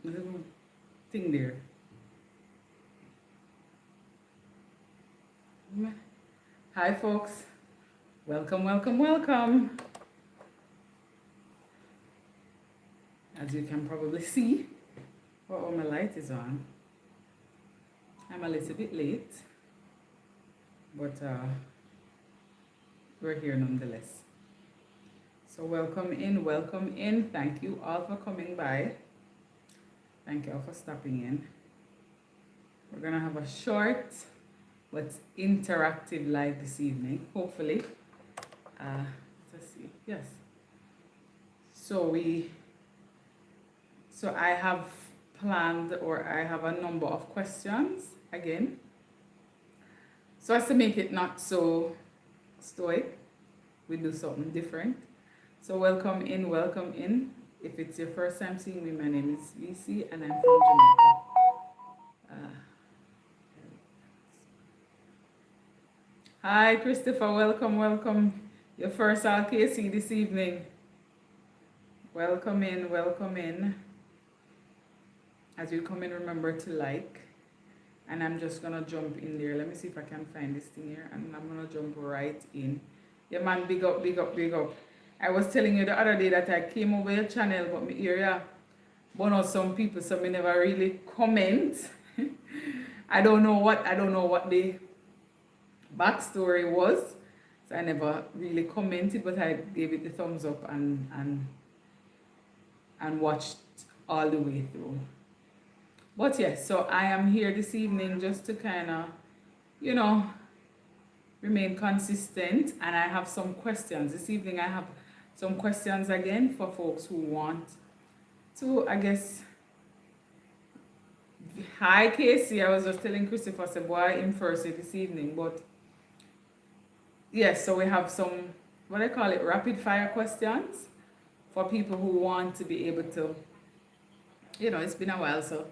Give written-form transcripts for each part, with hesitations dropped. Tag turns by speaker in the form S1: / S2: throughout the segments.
S1: little thing there. Hi folks, welcome, welcome, welcome. As you can probably see, oh, my light is on. I'm a little bit late, but we're here nonetheless. So welcome in, welcome in. Thank you all for coming by. Thank you all for stopping in. We're gonna have a short but interactive live this evening, hopefully. Let's see, yes. So I have planned, or I have a number of questions again. So as to make it not so stoic, we do something different. So welcome in, welcome in. If it's your first time seeing me, my name is VC and I'm from Jamaica. Hi Christopher, welcome, welcome. Your first RKC this evening. Welcome in, welcome in. As you come in, remember to like. And I'm just gonna jump in there. Let me see if I can find this thing here. And I'm gonna jump right in. Yeah man, big up, big up, big up. I was telling you the other day that I came over your channel, but me area bonus some people, so me never really comment. I don't know what the backstory was. So I never really commented, but I gave it the thumbs up and watched all the way through. But yes, so I am here this evening just to kind of, remain consistent, and I have some questions. This evening I have some questions again for folks who want to, I guess. Hi Casey, I was just telling Christopher, I said, boy, in first this evening, but yes, so we have some, what I call it, rapid fire questions for people who want to be able to, it's been a while, so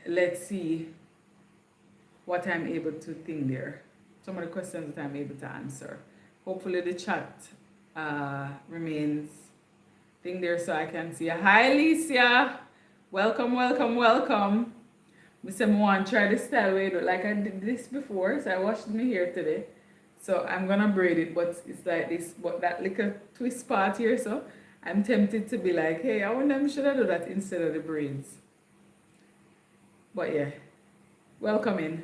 S1: let's see what I'm able to think there. Some of the questions that I'm able to answer. Hopefully the chat remains thing there so I can see. Hi Alicia, welcome, welcome, welcome. Mr. Moan, try this style way, like I did this before, so I washed my hair today. So I'm gonna braid it, but it's like this, but that little twist part here, so I'm tempted to be like, hey, I wonder should I do that instead of the braids. But yeah, welcome in.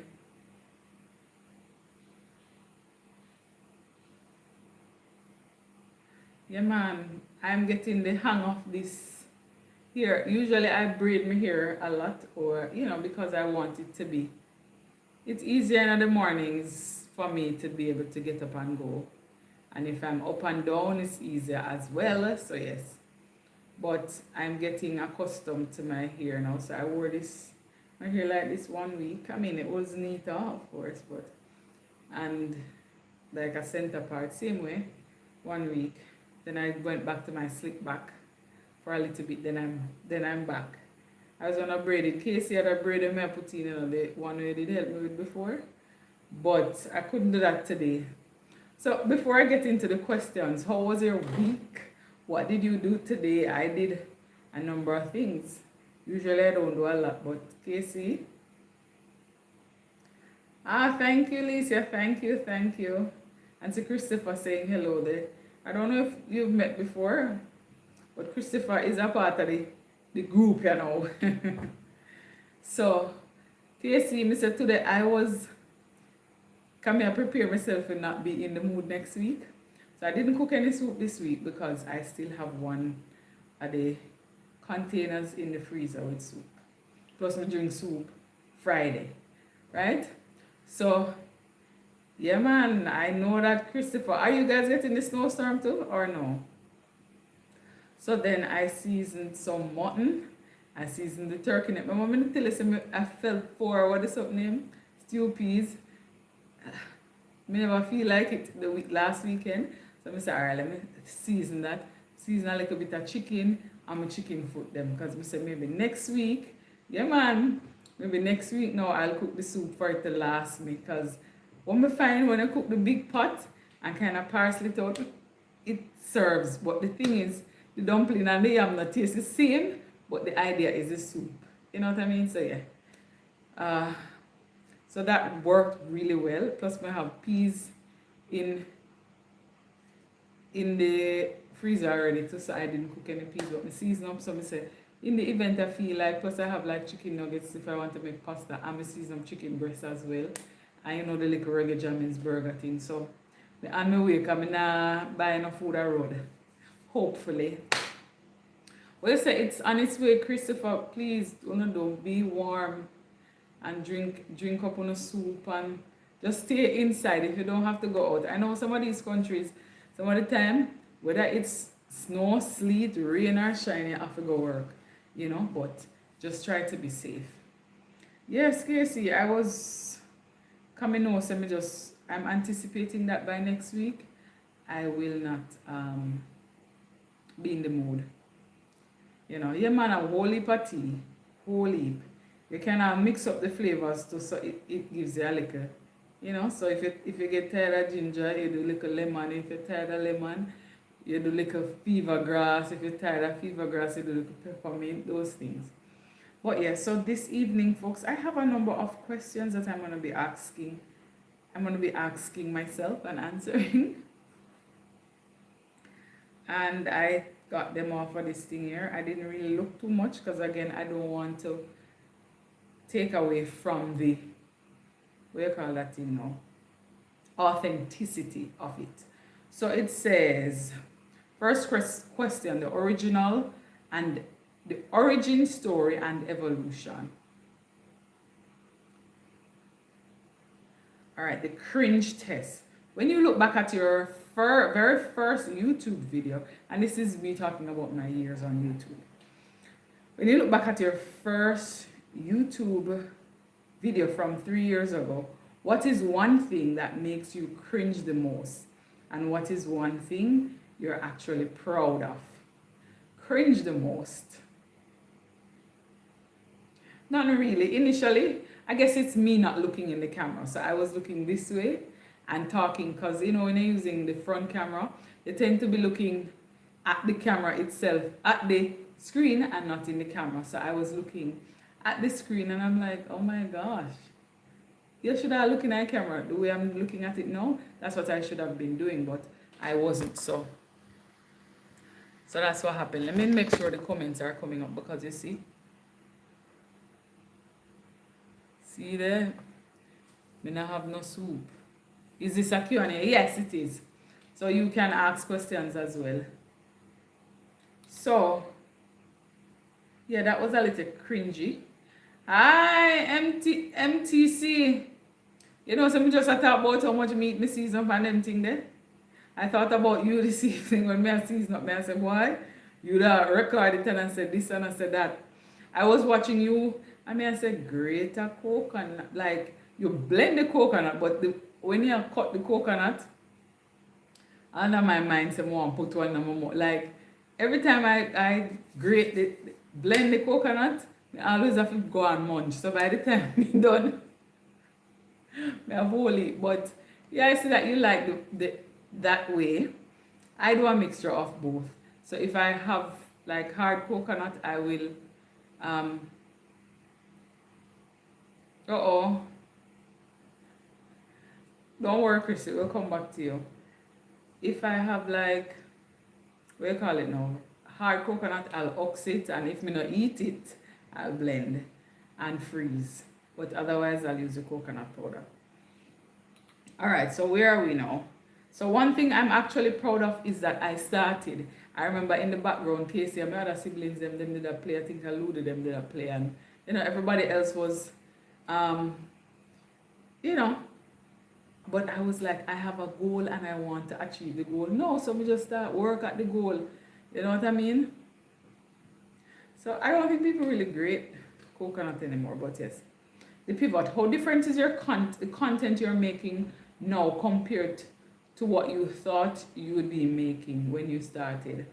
S1: Yeah man, I'm getting the hang of this here. Usually I braid my hair a lot, or because I want it to be, it's easier in the mornings for me to be able to get up and go, and if I'm up and down it's easier as well, so yes. But I'm getting accustomed to my hair now, so I wore my hair like this 1 week. I mean, it was neater of course, but and like a center part same way 1 week. Then I went back to my slick back for a little bit, then I'm back. I was gonna braid it. Casey had a braid me I put in, the one way did help me with before, but I couldn't do that today. So before I get into the questions, how was your week? What did you do today? I did a number of things. Usually I don't do a lot, but Casey. Thank you, Lisa. Thank you, thank you. And to Christopher saying hello there. I don't know if you've met before, but Christopher is a part of the group, So, Casey, Mr. Today I was coming to prepare myself and not be in the mood next week. So I didn't cook any soup this week because I still have one of the containers in the freezer with soup. Plus I drink soup Friday, right? So, yeah man, I know that Christopher, are you guys getting the snowstorm too or no? So then I seasoned some mutton. I seasoned the turkey neck. My mom didn't tell us I felt for, what is up name? Stew peas. I never feel like it last weekend. So I said, alright, let me season that. Season a little bit of chicken and my chicken foot them. Because I said maybe next week, yeah man, maybe next week now I'll cook the soup for it to last me. Because what I find when I cook the big pot and kind of parcel it out, it serves. But the thing is, the dumpling and the yam not taste the same, but the idea is the soup. You know what I mean? So yeah. Uh, so that worked really well. Plus we have peas in the freezer already too, so I didn't cook any peas, but I season up. So I said, in the event I feel like, plus I have like chicken nuggets if I want to make pasta, and I season up chicken breast as well. And you know the little reggae jammins burger thing. So on my way, I'm not buying no food I road. Hopefully. Well, you say it's on its way, Christopher. Please, don't be warm and drink up on a soup and just stay inside if you don't have to go out. I know some of these countries, some of the time, whether it's snow, sleet, rain or shine, you have to go work, but just try to be safe. Yes, Casey, I was coming home, so I'm anticipating that by next week, I will not be in the mood. Yeah man, a whole heap of tea, whole heap. You can mix up the flavors too, so it gives you a little, so if you get tired of ginger, you do little lemon. If you're tired of lemon, you do little fever grass. If you're tired of fever grass, you do little peppermint, those things. But yeah, so this evening, folks, I have a number of questions that I'm going to be asking. I'm going to be asking myself and answering. And I got them off of this thing here. I didn't really look too much because, again, I don't want to take away from the, what do you call that thing now? Authenticity of it. So it says, first question, the original and the origin story and evolution. All right, the cringe test. When you look back at your very first YouTube video, and this is me talking about my years on YouTube. When you look back at your first YouTube video from 3 years ago, what is one thing that makes you cringe the most? And what is one thing you're actually proud of? Cringe the most. Not really. Initially, I guess it's me not looking in the camera. So I was looking this way and talking because, when you're using the front camera, you tend to be looking at the camera itself, at the screen and not in the camera. So I was looking at the screen and I'm like, oh my gosh. You should have looking at the camera the way I'm looking at it now. That's what I should have been doing, but I wasn't. So that's what happened. Let me make sure the comments are coming up because you see there, me not have no soup. Is this a Q&A? Yes, it is. So you can ask questions as well. So, yeah, that was a little cringy. Hi, MTC. So me just talk about how much meat me season up and them thing there. I thought about you this evening when me season up. I said, why? You da record it and I said this and I said that. I was watching you. I said, greater coconut. Like, you blend the coconut, but when you cut the coconut, under my mind, someone put one in my mouth. Like, every time I blend the coconut, I always have to go and munch. So by the time I'm done, I have whole it. But, yeah, I see that you like that way. I do a mixture of both. So if I have, like, hard coconut, I will... Don't worry, Chrissy, we'll come back to you. If I have like, what do you call it now? Hard coconut, I'll ox it, and if me not eat it, I'll blend and freeze. But otherwise, I'll use the coconut powder. All right, so where are we now? So one thing I'm actually proud of is that I started. I remember in the background, Casey and my other siblings, them did a play. I think I Luda them did a play, and everybody else was, but I was like, I have a goal and I want to achieve the goal. No, so we just start work at the goal. You know what I mean? So I don't think people really grate coconut anymore, but yes. The pivot, how different is your the content you're making now compared to what you thought you would be making when you started?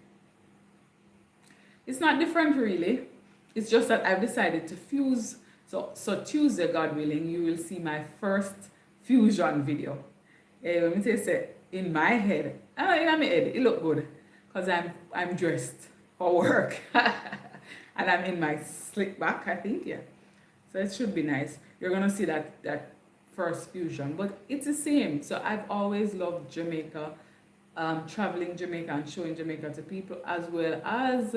S1: It's not different really. It's just that I've decided to fuse. So Tuesday, God willing, you will see my first fusion video. Let me tell you, in my head, in my head, it look good because I'm dressed for work. And I'm in my slick back, I think, yeah. So it should be nice. You're gonna see that first fusion, but it's the same. So I've always loved Jamaica, traveling Jamaica and showing Jamaica to people, as well as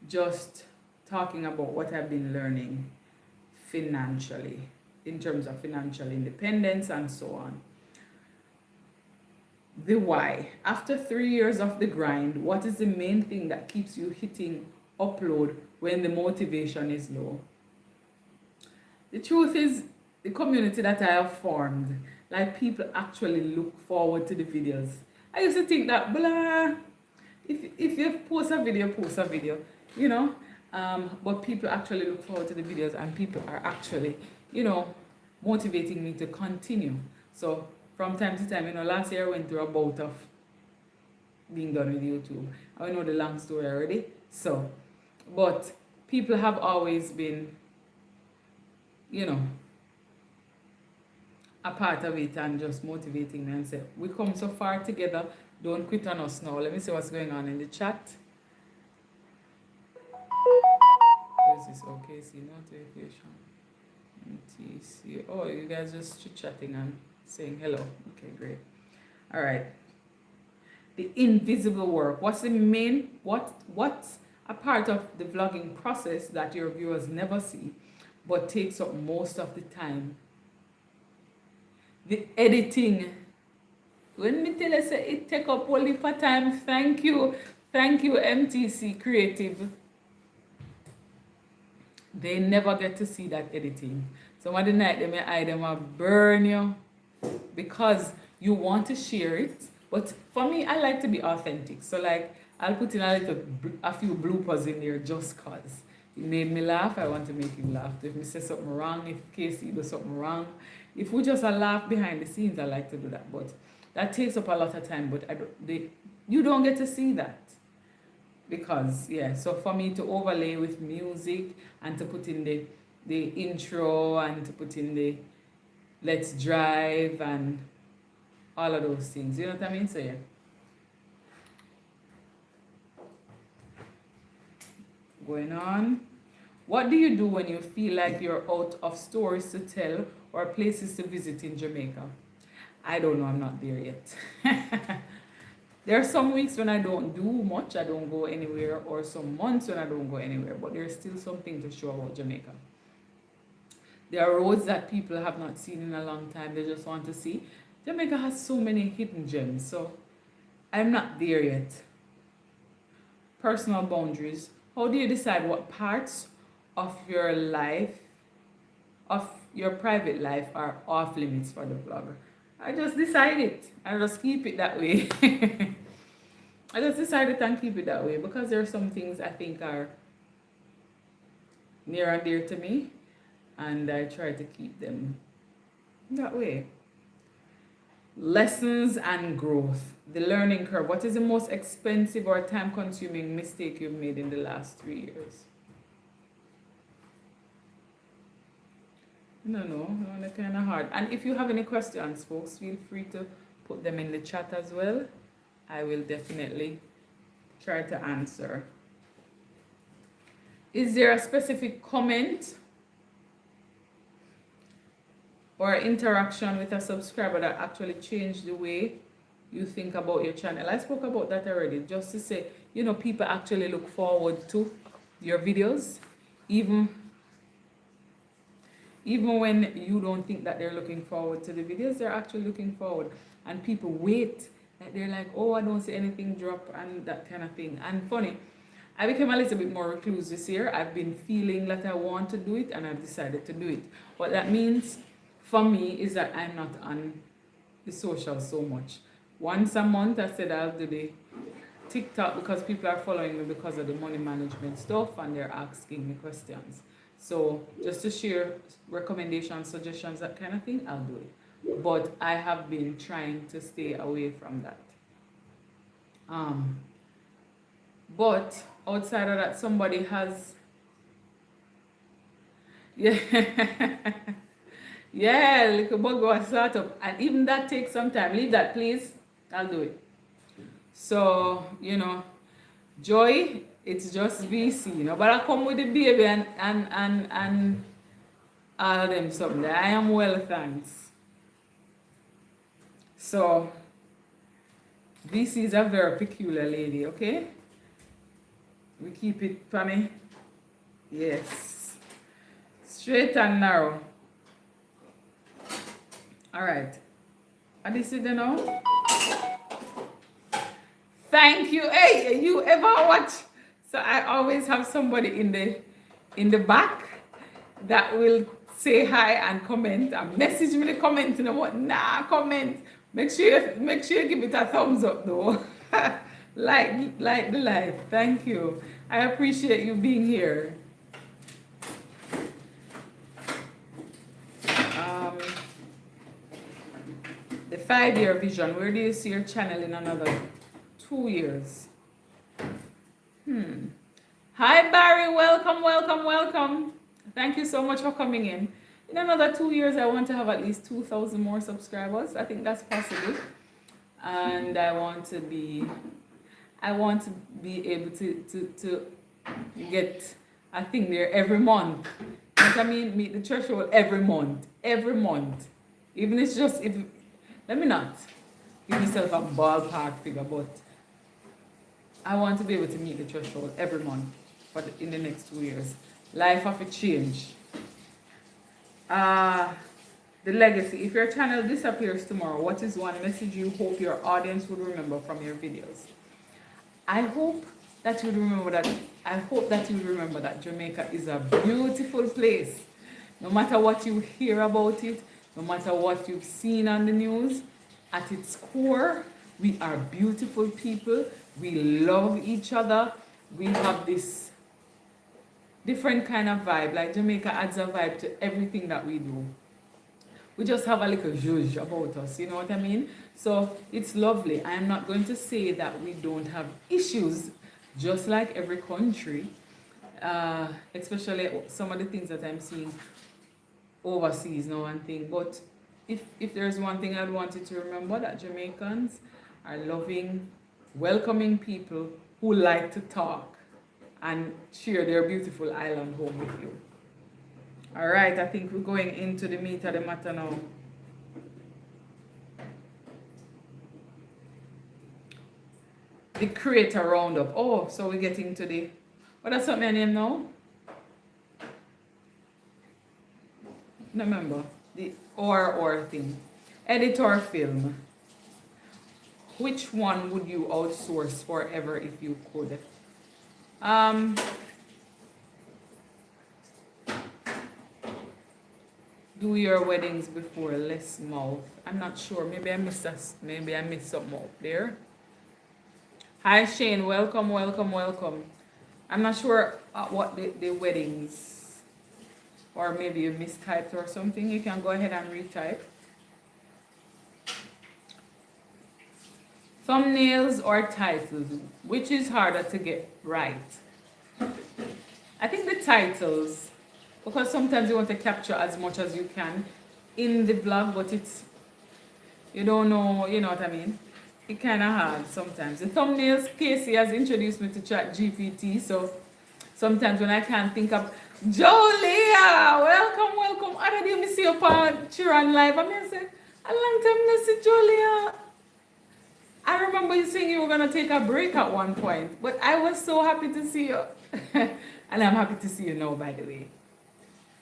S1: just talking about what I've been learning financially, in terms of financial independence and so on. The why. After 3 years of the grind, what is the main thing that keeps you hitting upload when the motivation is low? The truth is, the community that I have formed, like people actually look forward to the videos. I used to think that blah, if you post a video, you know. But people actually look forward to the videos, and people are actually, motivating me to continue. So from time to time, last year I went through a bout of being done with YouTube. I know the long story already. So, but people have always been, a part of it and just motivating me and say, we come so far together, don't quit on us now. Let me see what's going on in the chat. Where's this OKC notification? MTC. Oh, you guys just chit-chatting and saying hello. Okay, great. All right. The invisible work. What's the main, what's a part of the vlogging process that your viewers never see but takes up most of the time? The editing. When me tell you say it take up all the time, thank you MTC Creative. They never get to see that editing. Some of the night they may eye them will burn you because you want to share it. But for me, I like to be authentic. So like I'll put in a few bloopers in there just cause it made me laugh. I want to make you laugh. If me say something wrong, if Casey does something wrong, if we just laugh behind the scenes, I like to do that. But that takes up a lot of time. But you don't get to see that. Because so for me to overlay with music and to put in the intro and to put in the let's drive and all of those things, you know what I mean? So going on. What do you do when you feel like you're out of stories to tell or places to visit in Jamaica? I don't know, I'm not there yet. There are some weeks when I don't do much, I don't go anywhere, or some months when I don't go anywhere, but there's still something to show about Jamaica. There are roads that people have not seen in a long time, they just want to see. Jamaica has so many hidden gems, so I'm not there yet. Personal boundaries. How do you decide what parts of your life, of your private life, are off limits for the vlogger? I just decided. I just keep it that way. I just decided to keep it that way because there are some things I think are near and dear to me, and I try to keep them that way. Lessons and growth. The learning curve. What is the most expensive or time-consuming mistake you've made in the last 3 years? No, they're kind of hard. And if you have any questions, folks, feel free to put them in the chat as well. I will definitely try to answer. Is there a specific comment or interaction with a subscriber that actually changed the way you think about your channel? I spoke about that already, just to say, people actually look forward to your videos, even when you don't think that they're looking forward to the videos, they're actually looking forward. And people wait. Like they're like, oh, I don't see anything drop and that kind of thing. And funny, I became a little bit more recluse this year. I've been feeling that I want to do it and I've decided to do it. What that means for me is that I'm not on the social so much. Once a month, I said I'll do the TikTok because people are following me because of the money management stuff and they're asking me questions. So just to share recommendations, suggestions, that kind of thing, I'll do it. But I have been trying to stay away from that. But outside of that, somebody has, little bug was start up, and even that takes some time. Leave that, please. I'll do it. So Joy, It's just VC, you know. But I come with the baby and all of them something. I am well, thanks. So VC is a very peculiar lady, okay? We keep it funny. Yes. Straight and narrow. Alright. And this is the now. Thank you. Hey, you ever watch? So I always have somebody in the back that will say hi and comment and message me the comment, you know what? Nah, comment. Make sure you give it a thumbs up though. like the live. Thank you. I appreciate you being here. The 5-year vision. Where do you see your channel in another 2 years? Hi Barry, welcome. Thank you so much for coming in. In another 2 years, I want to have at least 2,000 more subscribers. I think that's possible. And I want to be able to get a thing there every month. You know what I mean? Meet the threshold every month. Even if it's just, let me not give myself a ballpark figure, but I want to be able to meet the threshold every month in the next 2 years. Life of a change. The legacy. If your channel disappears tomorrow, what is one message you hope your audience would remember from your videos? I hope that you remember that Jamaica is a beautiful place. No matter what you hear about it, no matter what you've seen on the news, at its core, we are beautiful people. We love each other. We have this different kind of vibe. Like Jamaica adds a vibe to everything that we do. We just have a little zhuzh about us, you know what I mean? So it's lovely. I am not going to say that we don't have issues, just like every country, especially some of the things that I'm seeing overseas now and thing. But if there's one thing I'd want you to remember, that Jamaicans are loving, welcoming people who like to talk and share their beautiful island home with you. All right, I think we're going into the meat of the matter now. The creator roundup. Oh, so we're getting to the, what that's what my name now? No, remember the or thing. Editor film. Which one would you outsource forever if you could? Do your weddings before less mouth. I'm not sure. Maybe I missed something up there. Hi Shane, welcome. I'm not sure what the weddings, or maybe you mistyped or something. You can go ahead and retype. Thumbnails or titles, which is harder to get right? I think the titles, because sometimes you want to capture as much as you can in the vlog, but it's, you don't know, you know what I mean? It's kind of hard sometimes. The thumbnails, Casey has introduced me to ChatGPT, so sometimes when I can't think of, Jolia, welcome. I did you see you on Chiran Live? I mean, I said, a long time no see Jolia. I remember you saying you were going to take a break at one point, but I was so happy to see you. And I'm happy to see you now, by the way.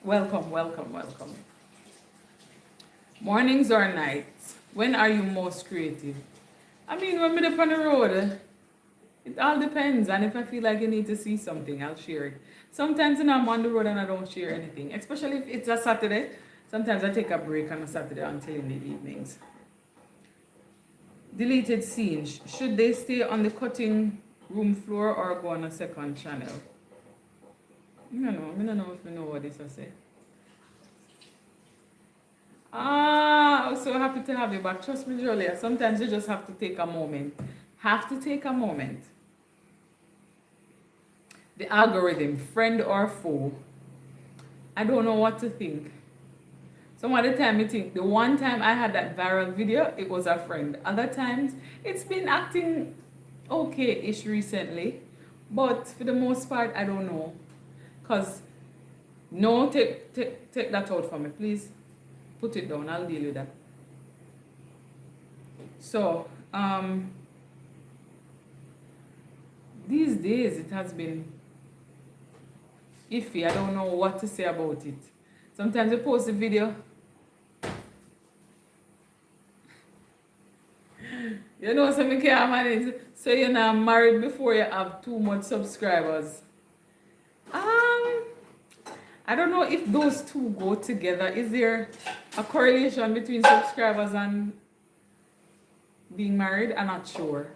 S1: Welcome. Mornings or nights? When are you most creative? I mean, when I'm up on the road, it all depends. And if I feel like you need to see something, I'll share it. Sometimes when I'm on the road and I don't share anything, especially if it's a Saturday. Sometimes I take a break on a Saturday until in the evenings. Deleted scenes. Should they stay on the cutting room floor or go on a second channel? I don't know if you know what this I say. I'm so happy to have you back. Trust me, Julia. Sometimes you just have to take a moment. The algorithm, friend or foe? I don't know what to think. Some other time you think, the one time I had that viral video, it was a friend. Other times, it's been acting okay-ish recently. But for the most part, I don't know. Because, no, take that out for me, please. Put it down, I'll deal with that. So, these days it has been iffy. I don't know what to say about it. Sometimes you post a video, you know, so me can't manage. So you're not married before you have too much subscribers. I don't know if those two go together. Is there a correlation between subscribers and being married? I'm not sure.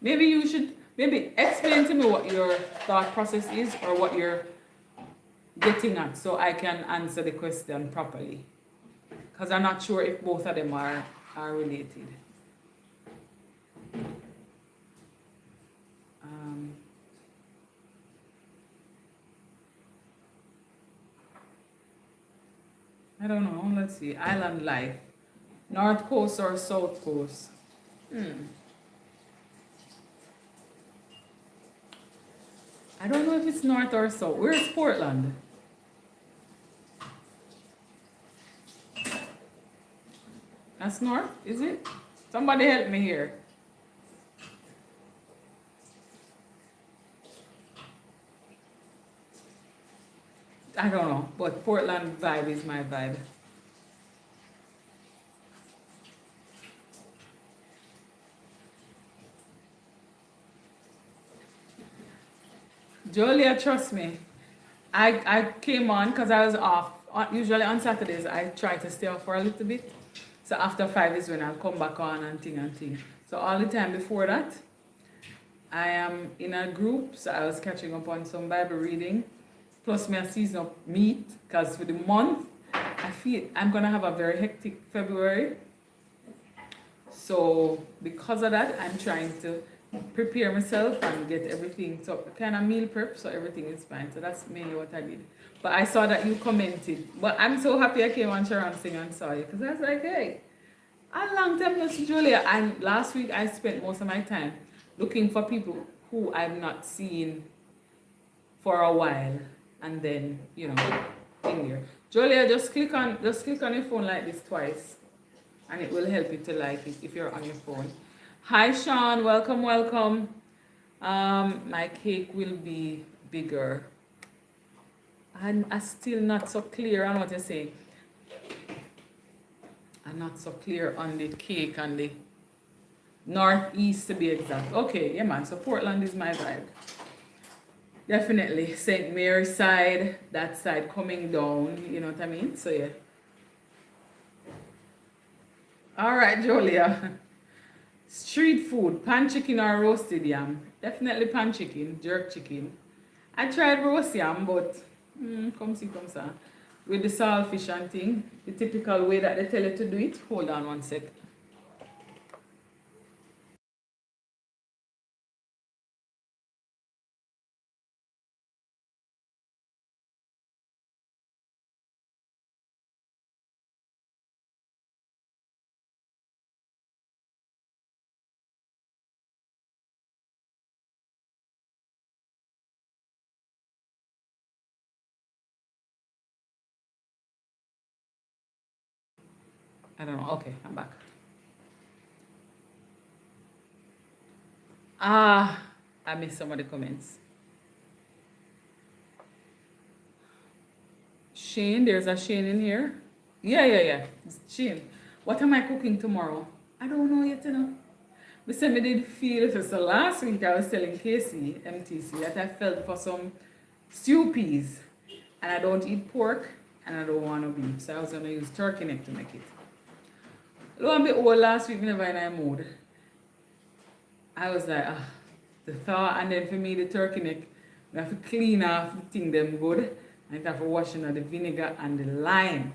S1: Maybe you should explain to me what your thought process is or what you're getting at so I can answer the question properly. Because I'm not sure if both of them are related. I don't know. Let's see. Island life. North Coast or South Coast? I don't know if it's North or South. Where's Portland? That's North, is it? Somebody help me here. I don't know, but Portland vibe is my vibe. Julia, trust me. I came on because I was off. Usually on Saturdays, I try to stay off for a little bit. So after 5 is when I'll come back on and thing. So all the time before that, I am in a group. So I was catching up on some Bible reading. Plus my season of meat. Because for the month, I feel I'm going to have a very hectic February. So because of that, I'm trying to prepare myself and get everything. So kind of meal prep so everything is fine. So that's mainly what I did. But I saw that you commented. But I'm so happy I came on Sharon Sing and saw you. Because I was like, hey, a long time no see Julia. And last week I spent most of my time looking for people who I've not seen for a while. And then, you know, in here. Julia, just click on your phone like this twice. And it will help you to like it if you're on your phone. Hi Sean, welcome. My cake will be bigger. I'm still not so clear on what you're saying. I'm not so clear on the cake and the northeast to be exact. Okay, yeah man, so Portland is my vibe. Definitely. St. Mary's side, that side coming down, you know what I mean? So yeah. Alright, Julia. Street food, pan chicken or roasted yam? Definitely pan chicken, jerk chicken. I tried roast yam, but come see, with the saltfish and thing, the typical way that they tell you to do it. Hold on one sec. I don't know. Okay, I'm back. I missed some of the comments. Shane, there's a Shane in here. Yeah. Shane, what am I cooking tomorrow? I don't know yet, you know. We said me did feel it. So last week I was telling Casey, MTC, that I felt for some stew peas. And I don't eat pork and I don't want no beef. So I was going to use turkey neck to make it. Lo and behold, last week, never in a mood. I was like, the thought, and then for me, the turkey neck, we have to clean off the thing them good. And have to wash in the vinegar and the lime,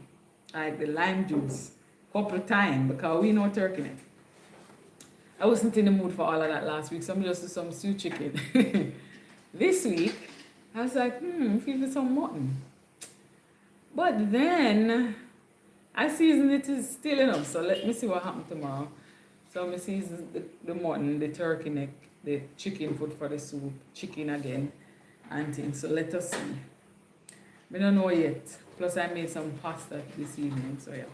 S1: like the lime juice, couple times, because we know turkey neck. I wasn't in the mood for all of that last week, so I'm just do some stew chicken. This week, I was like, feel some mutton. But then, I seasoned it is still enough, so let me see what happens tomorrow. So I season the mutton, the turkey neck, the chicken foot for the soup, chicken again, and things. So let us see. We don't know yet. Plus I made some pasta this evening, so yeah.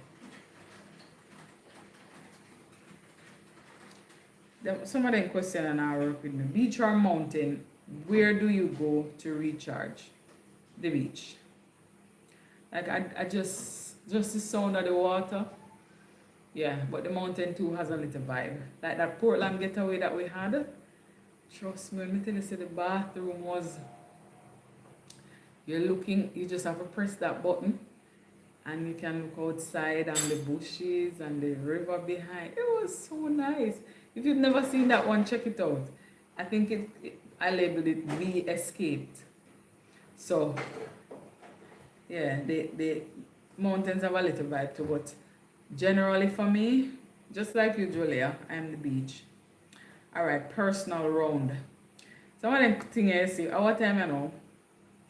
S1: Some of them question and I work with me. Beach or mountain, where do you go to recharge? The beach. Like I just the sound of the water. Yeah, but the mountain too has a little vibe. Like that Portland getaway that we had. Trust me, when I tell you, say the bathroom was, you just have to press that button and you can look outside and the bushes and the river behind. It was so nice. If you've never seen that one, check it out. I think I labeled it We Escaped. So, yeah, the mountains have a little vibe too, but generally for me, just like you, Julia, I'm the beach. All right, personal round. Some of them things I see, our time, you know.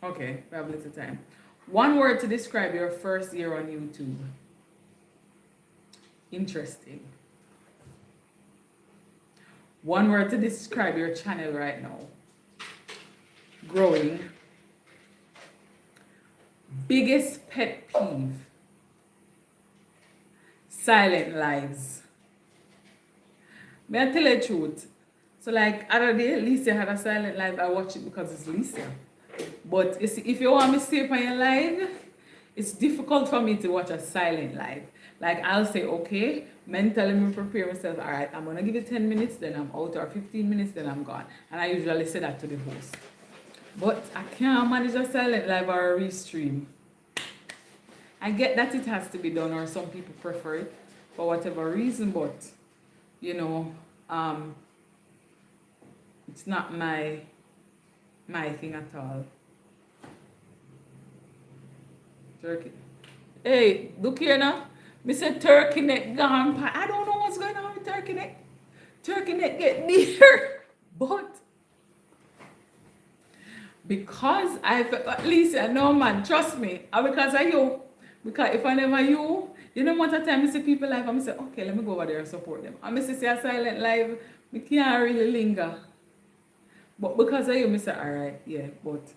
S1: Okay, we have a little time. One word to describe your first year on YouTube. Interesting. One word to describe your channel right now. Growing. Biggest pet peeve. Silent lives. May I tell you the truth? So like other day, Lisa had a silent live. I watch it because it's Lisa. But you see, if you want me to stay up on your live, it's difficult for me to watch a silent live. Like I'll say, okay, mentally me prepare myself, all right, I'm gonna give it 10 minutes, then I'm out, or 15 minutes, then I'm gone. And I usually say that to the host. But I can't manage a silent live or a restream. I get that it has to be done, or some people prefer it for whatever reason, but you know, it's not my thing at all. Turkey. Hey, look here now. Me said turkey neck gone. I don't know what's going on with turkey neck. Turkey neck get near. But because at least I know, man, trust me. And because of you. Because if I never you know what time I see people live, I'm say, okay, let me go over there and support them. And I say a silent live, we can't really linger. But because of you, I say, alright, yeah, but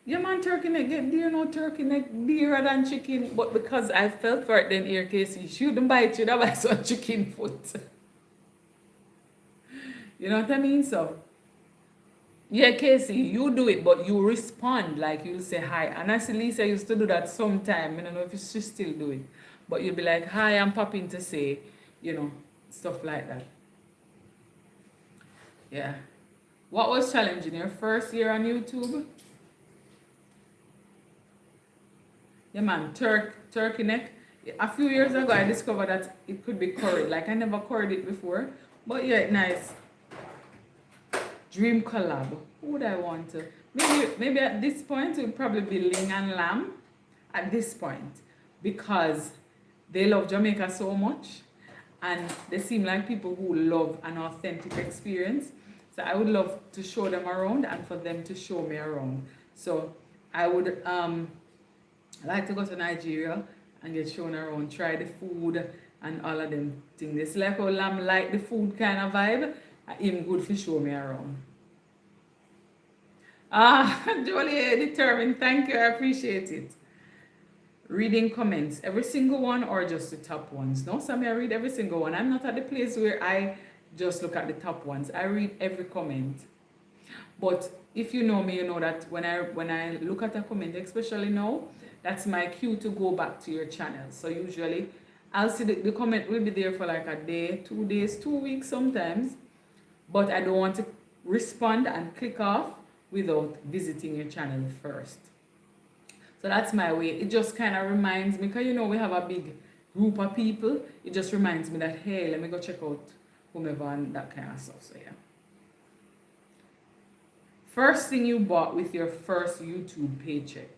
S1: yeah, man, turkey neck get dear, no turkey neck dearer than chicken. But because I felt for it then here, Casey, shouldn't buy it, should have buy some chicken foot. You know what I mean? So yeah, Casey, you do it, but you respond like you'll say hi. And I see Lisa used to do that sometime. I don't know if she still do it. But you'll be like, hi, I'm popping to say, you know, stuff like that. Yeah. What was challenging your first year on YouTube? Yeah, man, turkey neck. A few years ago, I discovered that it could be curried. Like, I never curried it before. But yeah, nice. Dream collab. Who would I want to? Maybe at this point, it would probably be Ling and Lam. At this point. Because they love Jamaica so much. And they seem like people who love an authentic experience. So I would love to show them around and for them to show me around. So I would like to go to Nigeria and get shown around, try the food and all of them things. It's like how Lam like the food kind of vibe. Him good for show me around. Jolie determined. Thank you. I appreciate it. Reading comments. Every single one or just the top ones? No, Sammy, I read every single one. I'm not at the place where I just look at the top ones. I read every comment. But if you know me, you know that when I look at a comment, especially now, that's my cue to go back to your channel. So usually I'll see the comment will be there for like a day, 2 days, 2 weeks sometimes. But I don't want to respond and click off without visiting your channel first. So that's my way. It just kind of reminds me, because you know we have a big group of people. It just reminds me that, hey, let me go check out whomever and that kind of stuff. So yeah. First thing you bought with your first YouTube paycheck.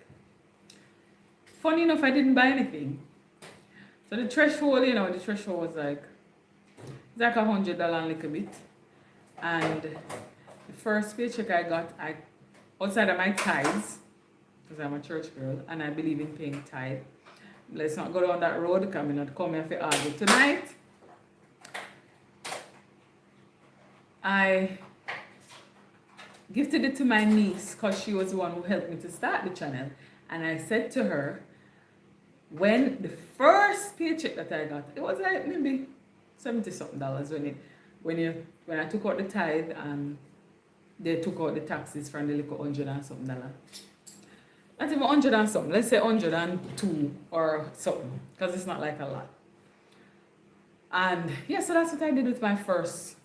S1: Funny enough, I didn't buy anything. So the threshold, you know, the threshold was like, it's like $100 and a little bit. And the first paycheck I got, outside of my tithes, because I'm a church girl and I believe in paying tithe. Let's not go down that road because I'm not coming here for argue tonight. I gifted it to my niece because she was the one who helped me to start the channel. And I said to her, when the first paycheck that I got, it was like maybe $70 something when I took out the tithe and they took out the taxes from the little $100 and something dollar. Not even 100 and something, let's say 102 or something, because it's not like a lot. And yeah, so that's what I did with my first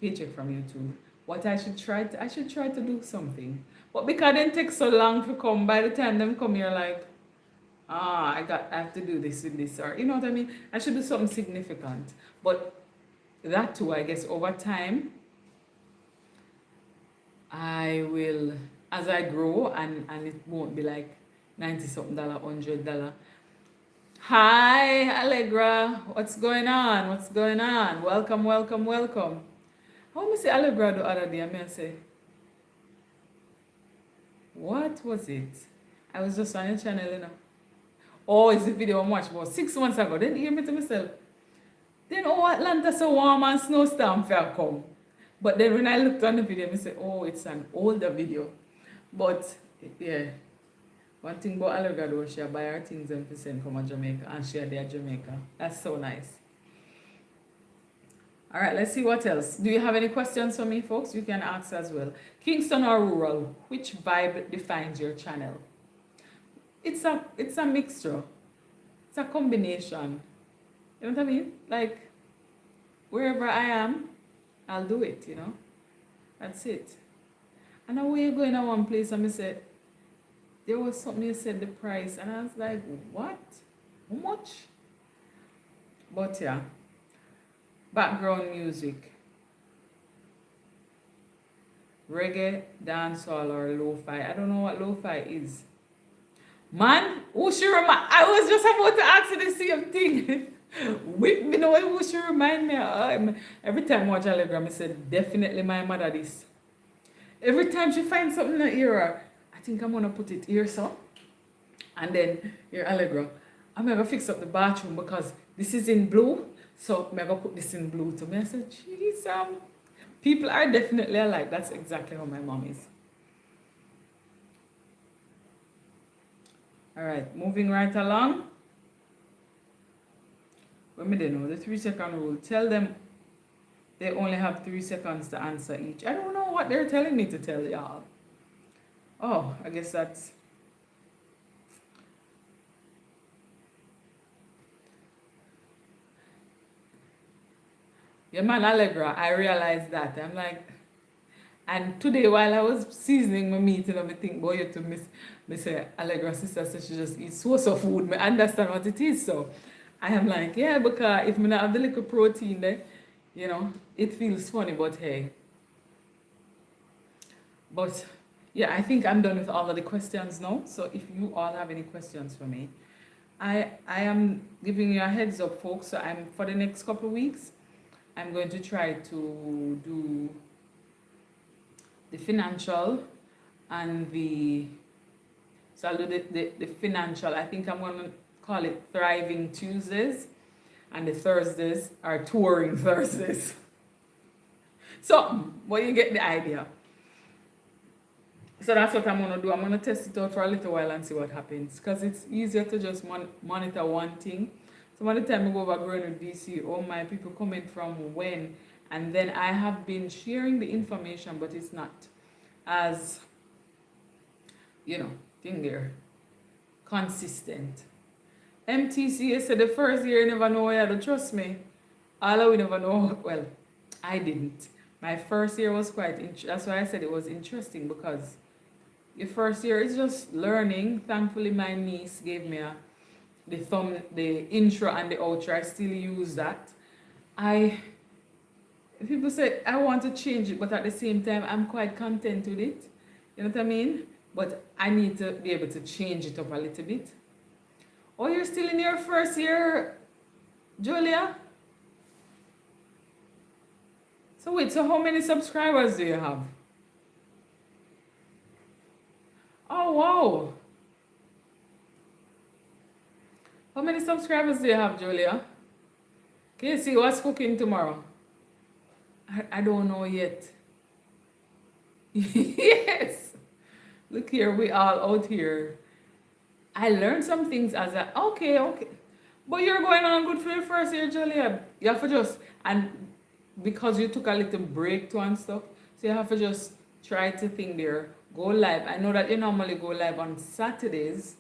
S1: paycheck from YouTube. What I should try to do something. But because it takes so long to come, by the time them come here like, I have to do this and this, or you know what I mean? I should do something significant. But that too, I guess over time, I will, as I grow, and it won't be like 90 something dollar, $100. Hi, Allegra. What's going on? What's going on? Welcome, welcome, welcome. How me say Allegra the other day? I may say, what was it? I was just on your channel, you know. Oh, it's the video I watched about 6 months ago. Then you hear me to myself. Then, oh, Atlanta so warm and snowstorm fair come. But then when I looked on the video, I said, oh, it's an older video. But, yeah. One thing about Allegra though, she buy her things and percent from Jamaica. And she are there Jamaica. That's so nice. All right, let's see what else. Do you have any questions for me, folks? You can ask as well. Kingston or rural? Which vibe defines your channel? It's a mixture. It's a combination. You know what I mean? Like, wherever I am, I'll do it, you know? That's it. And now when you go in one place and I said, there was something you said the price, and I was like, what? How much? But yeah. Background music. Reggae, dancehall, or lo-fi. I don't know what lo-fi is. Man, who should remind? I was just about to ask you the same thing. With me, know who should remind me? Every time I watch Allegra, I said, definitely my mother this. Every time she finds something in the ear, I think I'm gonna put it here so. And then here Allegra, I'm gonna fix up the bathroom because this is in blue. So I'm gonna put this in blue to me. I said, geez, people are definitely alike. That's exactly how my mom is. All right, moving right along. What me they know? The 3-second rule. Tell them they only have 3 seconds to answer each. I don't know what they're telling me to tell y'all. Oh, I guess that's... Yeah, man, Allegra, I realized that. I'm like... And today, while I was seasoning my meat and everything, boy, you to miss say, Allegra sister said she just eats source of food. I understand what it is, so I am like, yeah, because if I not have the little protein there, you know, it feels funny, but hey. But yeah, I think I'm done with all of the questions now. So if you all have any questions for me, I am giving you a heads up, folks. So I'm for the next couple of weeks, I'm going to try to do the financial and so I'll do the financial. I think I'm going to call it Thriving Tuesdays, and the Thursdays are Touring Thursdays. So, well, you get the idea. So that's what I'm going to do. I'm going to test it out for a little while and see what happens, because it's easier to just monitor one thing. So by the time I go over growing with DC, oh my, people comment from when, and then I have been sharing the information, but it's not as, you know, thing there, consistent. MTC said the first year you never know where you had to trust me. All we never know, well, I didn't. My first year was that's why I said it was interesting, because your first year is just learning. Thankfully, my niece gave me the intro and the outro. I still use that. People say I want to change it, but at the same time, I'm quite content with it. You know what I mean? But I need to be able to change it up a little bit. Oh, you're still in your first year, Julia? So wait, so how many subscribers do you have? Oh, wow. How many subscribers do you have, Julia? Can you see what's cooking tomorrow? I don't know yet. Yes. Look here, we all out here. I learned some things as a okay. But you're going on good for your first year, Julia. You have to just and because you took a little break to and stuff, so you have to just try to think there. Go live. I know that you normally go live on Saturdays,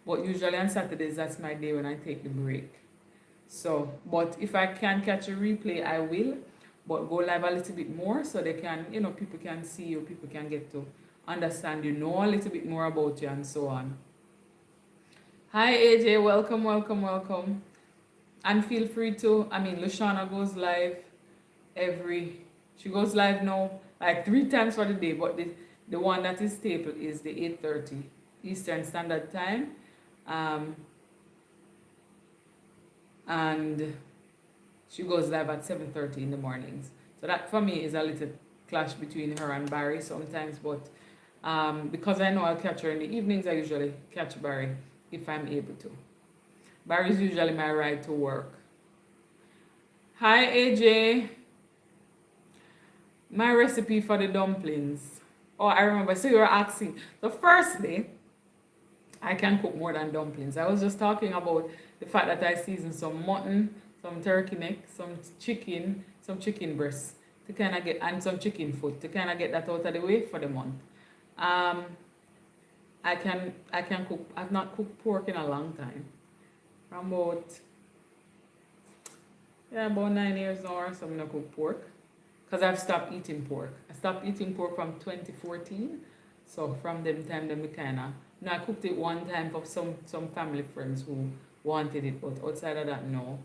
S1: but usually on Saturdays that's my day when I take the break. So, but if I can catch a replay, I will. But go live a little bit more so they can, people can see you, people can get to understand you, know a little bit more about you, and so on. Hi AJ, welcome, welcome, welcome. And feel free to, Lushana goes live she goes live now like 3 times for the day, but the one that is staple is the 8:30 Eastern Standard Time. And she goes live at 7:30 in the mornings. So that for me is a little clash between her and Barry sometimes, but because I know I'll catch her in the evenings, I usually catch Barry if I'm able to. Barry's usually my ride to work. Hi AJ. My recipe for the dumplings. Oh, I remember. So you were asking. The first day, I can cook more than dumplings. I was just talking about the fact that I season some mutton, some turkey neck, some chicken breasts to kind of get, and some chicken foot to kind of get that out of the way for the month. I can cook. I've not cooked pork in a long time. From about 9 years now or so I'm gonna cook pork. Because I've stopped eating pork. I stopped eating pork from 2014. So from them time, I cooked it one time for some family friends who wanted it, but outside of that, no.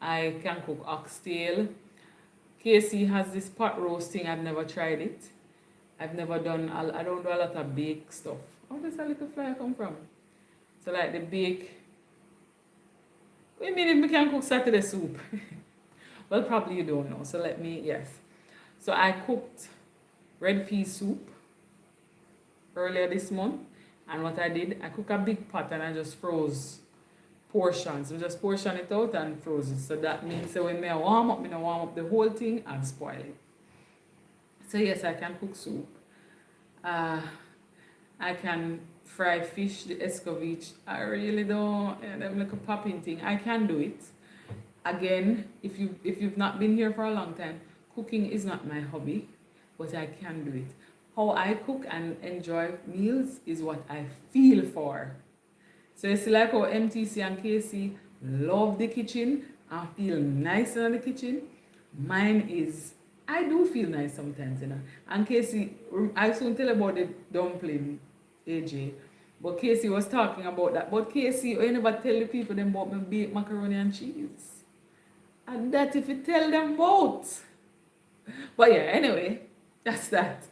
S1: I can cook oxtail. Casey has this pot roast thing. I've never tried it. I've never done, I don't do a lot of bake stuff. Where does that little fly come from? So like the bake. What do you mean if we can cook Saturday soup? Well, probably you don't know. So yes. So I cooked red pea soup earlier this month. And what I did, I cooked a big pot and I just froze portions. We just portion it out and froze it. So that means so when I warm up the whole thing and spoil it. So yes, I can cook soup. I can fry fish, the escovitch. I really don't, them like a popping thing. I can do it. Again, if you've not been here for a long time, cooking is not my hobby, but I can do it. How I cook and enjoy meals is what I feel for. So it's like how MTC and Casey love the kitchen and feel nice in the kitchen. Mine is, I do feel nice sometimes, And Casey, I soon tell about the dumpling, AJ. But Casey was talking about that. But Casey, you never tell the people them about my baked macaroni and cheese. And that if you tell them both. But yeah, anyway, that's that.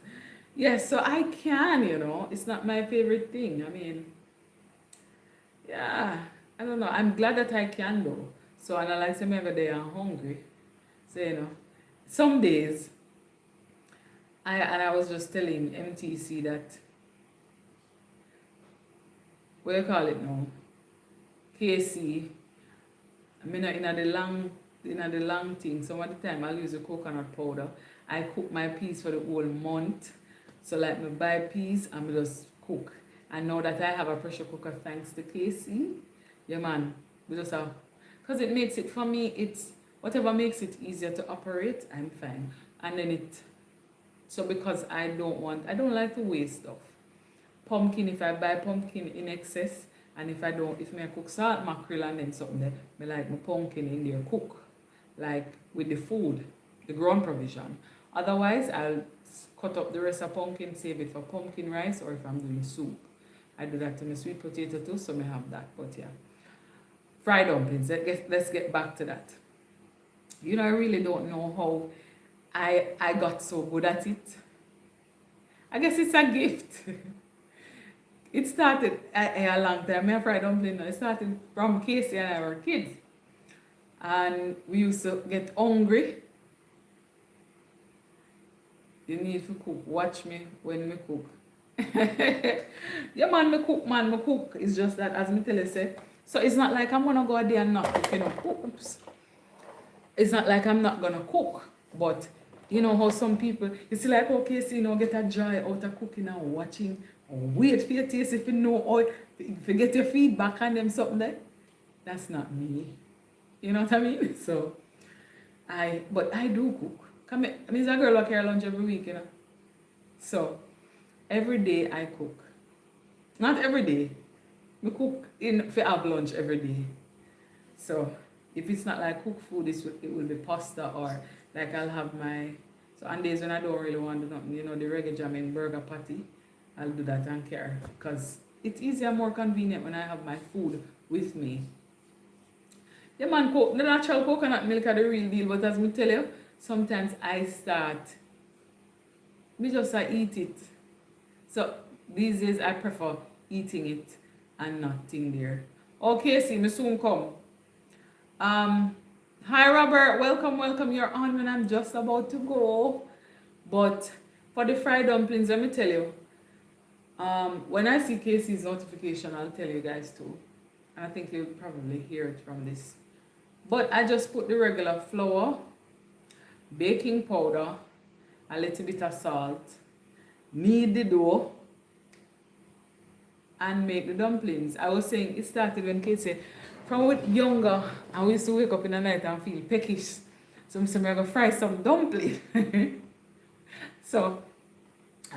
S1: Yes, so I can, it's not my favorite thing. I don't know. I'm glad that I can though. So, and I like some every day I'm hungry. So, some days, I was just telling MTC that, what do you call it now? KC, in the long thing. Some of the time I'll use the coconut powder. I cook my peas for the whole month. So like me buy peas and me just cook. And now that I have a pressure cooker thanks to Casey, yeah man, we just have, because it makes it, for me, it's, whatever makes it easier to operate, I'm fine. And then so because I don't like to waste stuff. Pumpkin, if I buy pumpkin in excess, and if I cook salt mackerel and then something there, I like my pumpkin in there cook. Like with the food, the ground provision. Otherwise, I'll cut up the rest of pumpkin, save it for pumpkin rice, or if I'm doing soup. I do that to my sweet potato too, so I have that. But yeah, fried dumplings. Let's get back to that. I really don't know how I got so good at it. I guess it's a gift. It started a long time. My fried dumpling, it started from Casey and I were kids. And we used to get hungry. You need to cook. Watch me when we cook. Yeah, me cook. It's just that, as me tell you, say, so it's not like I'm gonna go there and not cook, Oops. It's not like I'm not gonna cook, but You know how some people, it's like, okay, so you know, get a joy out of cooking and watching, and wait for your taste if you know, or if you get your feedback on them, something like, that's not me. You know what I mean? So, but I do cook. Come here, I mean, a girl who carry lunch every week, you know. So, every day I cook. Not every day. We cook in for have lunch every day. So if it's not like cooked food, it will be pasta, or like I'll have my, so on days when I don't really want to do nothing, you know, the reggae jam and burger patty, I'll do that and care, because it's easier, more convenient when I have my food with me. The man cook, the natural coconut milk are the real deal, but as me tell you, sometimes me just I eat it. So these days I prefer eating it and not thing there. Okay, see me soon come. Hi Robert, welcome. You're on when I'm just about to go. But for the fried dumplings, let me tell you. When I see Casey's notification, I'll tell you guys too. And I think you'll probably hear it from this. But I just put the regular flour, baking powder, a little bit of salt, knead the dough, and make the dumplings. I was saying it started when Casey, from with younger, and we used to wake up in the night and feel peckish. So I'm saying I'm gonna fry some dumplings. So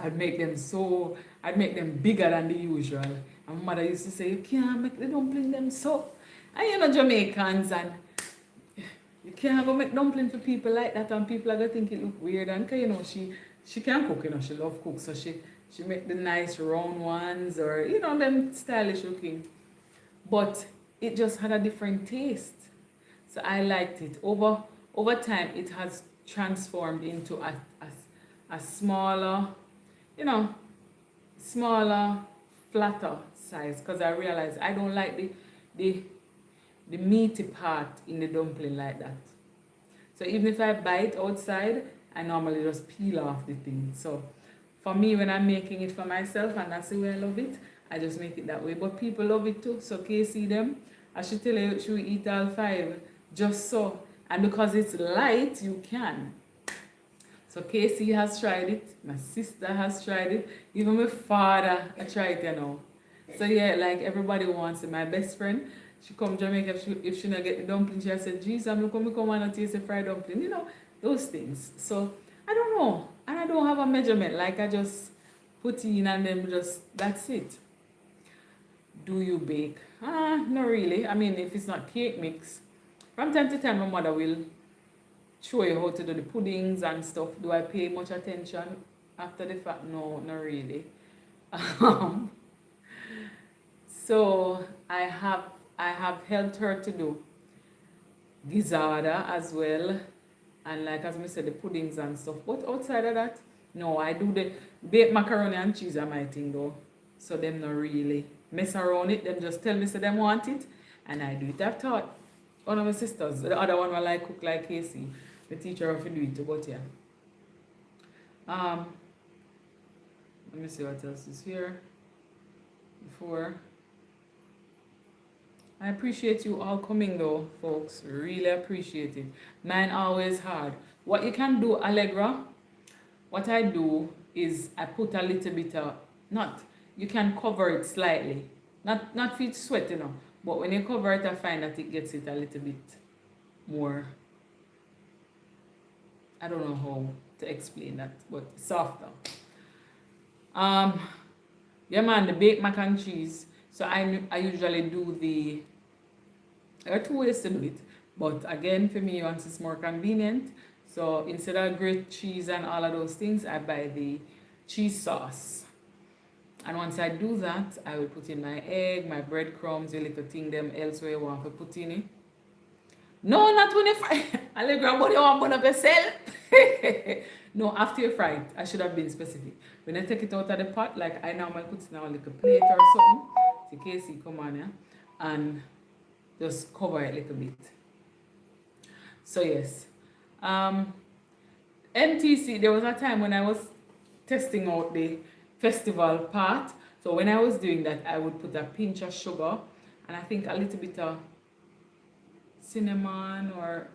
S1: I'd make them bigger than the usual. And my mother used to say, you can't make the dumpling them so. And you know Jamaicans, and you can't go make dumpling for people like that, and people are gonna think it look weird. And you know, she can cook, you know, she love cook, so she make the nice round ones, or you know, them stylish looking. But it just had a different taste. So I liked it. Over time it has transformed into a smaller, you know, smaller, flatter size, because I realized I don't like the meaty part in the dumpling like that. So even if I buy it outside, I normally just peel off the thing. So for me, when I'm making it for myself, and that's the way I love it, I just make it that way. But people love it too. So Casey them, I should tell you, she will eat all 5 just so. And because it's light, you can. So Casey has tried it, my sister has tried it, even my father I tried it, you know. So yeah, like everybody wants it. My best friend, she come to Jamaica, if she not get the dumpling, she said, Jesus, I'm going to come and taste the fried dumpling, you know, those things. So I don't know, and I don't have a measurement, like I just put in and then that's it. Do you bake? Not really. I mean, if it's not cake mix, from time to time my mother will show you how to do the puddings and stuff. Do I pay much attention after the fact? No, not really. So I have helped her to do gizzarda as well, and like as I said, the puddings and stuff. But outside of that, no, I do the baked macaroni and cheese are my thing though. So them not really mess around it. Them just tell me so them want it, and I do it. I've taught one of my sisters, the other one will like cook like Casey. The teacher of to do it too, but yeah. Let me see what else is here. Before. I appreciate you all coming though, folks. Really appreciate it. Mine always hard. What you can do, Allegra, what I do is I put a little bit of, you can cover it slightly. Not for it sweat, you know. But when you cover it, I find that it gets it a little bit more, I don't know how to explain that, but softer. Yeah man, the baked mac and cheese. So I usually do there are 2 ways to do it. But again, for me, once it's more convenient, so instead of grilled cheese and all of those things, I buy the cheese sauce. And once I do that, I will put in my egg, my breadcrumbs, a little thing them elsewhere you want to put in it. No, not when you fry. Allegra, but you want to put up yourself. No, after you fry it, I should have been specific. When I take it out of the pot, like I normally put it in a little plate or something, in case you come on here, and just cover it a little bit. So yes. MTC, there was a time when I was testing out the festival part. So when I was doing that, I would put a pinch of sugar and I think a little bit of cinnamon or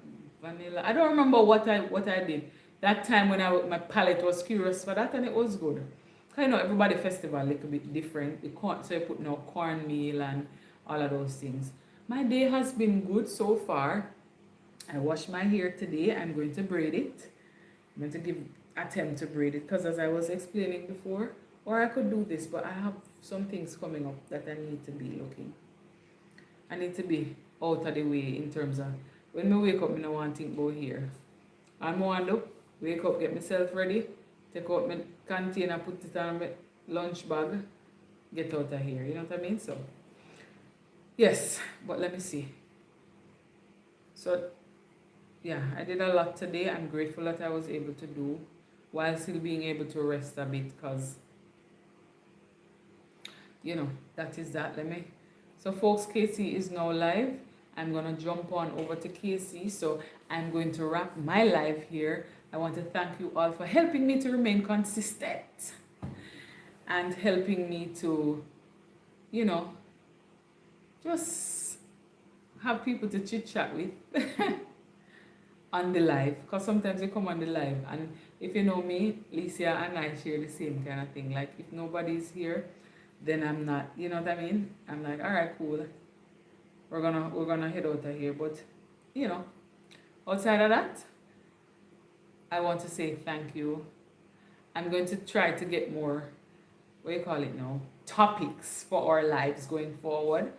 S1: vanilla. I don't remember what I did. that time when my palate was curious for that, and it was good. I know everybody festival a little bit different. The corn, so you put no cornmeal and all of those things. My day has been good so far. I washed my hair today. I'm going to braid it. I'm going to give attempt to braid it because as I was explaining before, or I could do this, but I have some things coming up that I need to be looking. I need to be out of the way in terms of when I wake up, I don't want to think about hair. I'm want to wake up, get myself ready, take out my container, put it on my lunch bag, get out of here. You know what I mean? So, yes, but let me see. So, yeah, I did a lot today. I'm grateful that I was able to do while still being able to rest a bit because, you know, that is that. So, folks, Casey is now live. I'm going to jump on over to Casey. So, I'm going to wrap my live here. I want to thank you all for helping me to remain consistent and helping me to, you know, just have people to chit chat with on the live. Because sometimes you come on the live, and if you know me, Licia and I share the same kind of thing. Like, if nobody's here, then I'm not, you know what I mean? I'm like, all right, cool. We're gonna head out of here. But, you know, outside of that, I want to say thank you. I'm going to try to get more, what do you call it now, topics for our lives going forward.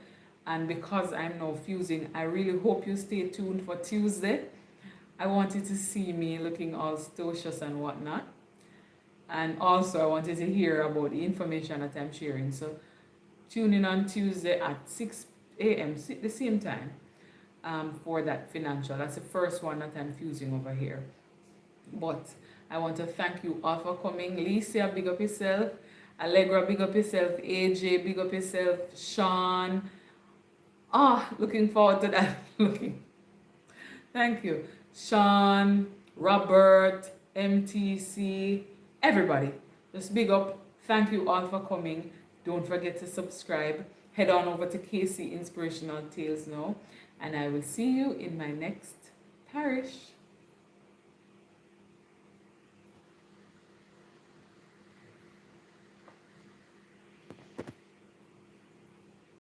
S1: And because I'm now fusing, I really hope you stay tuned for Tuesday. I want you to see me looking all stocious and whatnot. And also I wanted to hear about the information that I'm sharing. So tune in on Tuesday at 6 a.m. the same time for that financial. That's the first one that I'm fusing over here. But I want to thank you all for coming. Licia, big up yourself. Allegra, big up yourself. AJ, big up yourself. Sean. Looking forward to that. Thank you. Sean, Robert, MTC, everybody. Just big up. Thank you all for coming. Don't forget to subscribe. Head on over to Casey Inspirational Tales now. And I will see you in my next parish.